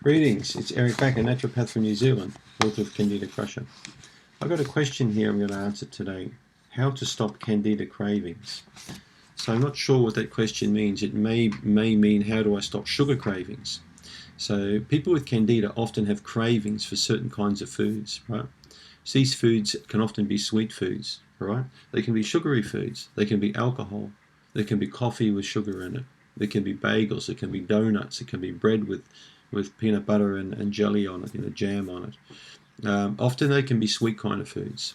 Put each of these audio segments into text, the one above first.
Greetings, it's Eric Back, a naturopath from New Zealand, author of Candida Crusher. I've got a question here I'm going to answer today. How to stop Candida cravings? So I'm not sure what that question means. It may mean how do I stop sugar cravings? So people with Candida often have cravings for certain kinds of foods, right? So these foods can often be sweet foods, right? They can be sugary foods. They can be alcohol. They can be coffee with sugar in it. They can be bagels. It can be donuts. It can be bread with peanut butter and jelly on it, jam on it. Often they can be sweet kind of foods.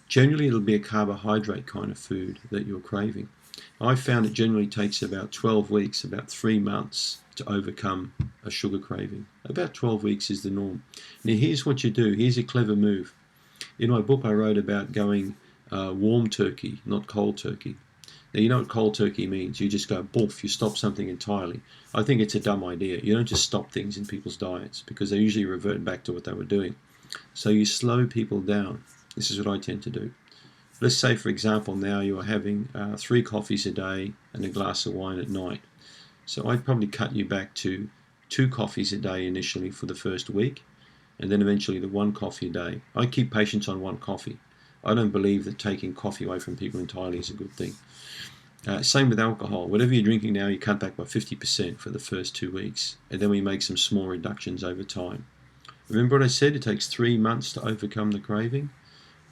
Generally, it'll be a carbohydrate kind of food that you're craving. I found it generally takes about 12 weeks, about 3 months, to overcome a sugar craving. About 12 weeks is the norm. Now, here's what you do. Here's a clever move. In my book, I wrote about going warm turkey, not cold turkey. Now, you know what cold turkey means. You just go, boof, you stop something entirely. I think it's a dumb idea. You don't just stop things in people's diets because they usually revert back to what they were doing. So you slow people down. This is what I tend to do. Let's say, for example, now you are having 3 coffees a day and a glass of wine at night. So I'd probably cut you back to 2 coffees a day initially for the first week, and then eventually to 1 coffee a day. I keep patients on 1 coffee. I don't believe that taking coffee away from people entirely is a good thing. Same with alcohol. Whatever you're drinking now, you cut back by 50% for the first 2 weeks, and then we make some small reductions over time. Remember what I said? It takes 3 months to overcome the craving.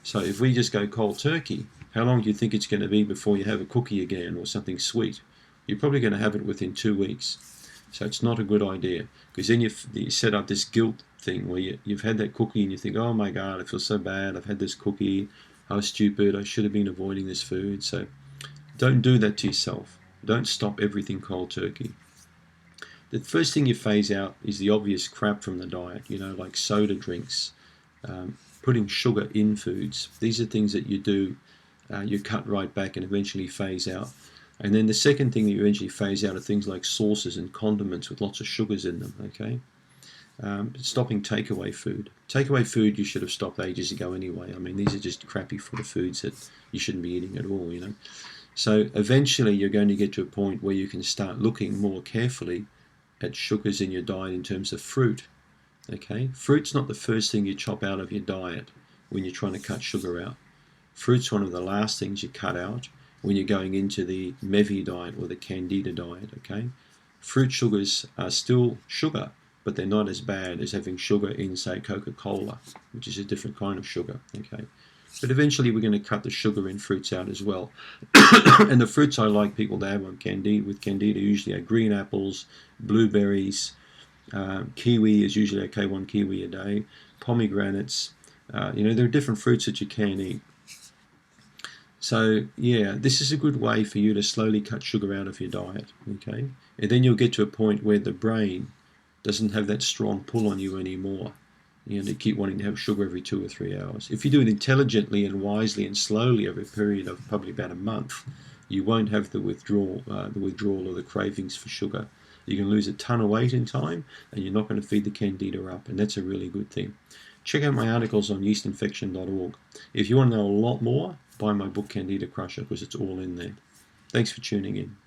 So if we just go cold turkey, how long do you think it's going to be before you have a cookie again or something sweet? You're probably going to have it within 2 weeks. So it's not a good idea, because then you set up this guilt thing where you've had that cookie and you think, oh my God, I feel so bad. I've had this cookie. I was stupid. I should have been avoiding this food. So don't do that to yourself. Don't stop everything cold turkey. The first thing you phase out is the obvious crap from the diet, like soda drinks, putting sugar in foods. These are things that you do, you cut right back and eventually phase out. And then the second thing that you eventually phase out are things like sauces and condiments with lots of sugars in them, okay? Stopping takeaway food. Takeaway food you should have stopped ages ago anyway. I mean, these are just crappy sort of foods that you shouldn't be eating at all, So eventually you're going to get to a point where you can start looking more carefully at sugars in your diet in terms of fruit. Okay, fruit's not the first thing you chop out of your diet when you're trying to cut sugar out. Fruit's one of the last things you cut out when you're going into the MEVI diet or the Candida diet. Okay, fruit sugars are still sugar, but they're not as bad as having sugar in, say, Coca-Cola, which is a different kind of sugar. Okay, but eventually we're going to cut the sugar in fruits out as well. And the fruits I like people to have with Candida usually are green apples, blueberries, kiwi is usually okay, 1 kiwi a day, pomegranates. There are different fruits that you can eat. So yeah, this is a good way for you to slowly cut sugar out of your diet. Okay, and then you'll get to a point where the brain doesn't have that strong pull on you anymore. They keep wanting to have sugar every 2 or 3 hours. If you do it intelligently and wisely and slowly over a period of probably about a month, you won't have the withdrawal or the cravings for sugar. You can lose a ton of weight in time, and you're not going to feed the Candida up, and that's a really good thing. Check out my articles on yeastinfection.org. If you want to know a lot more, buy my book Candida Crusher, because it's all in there. Thanks for tuning in.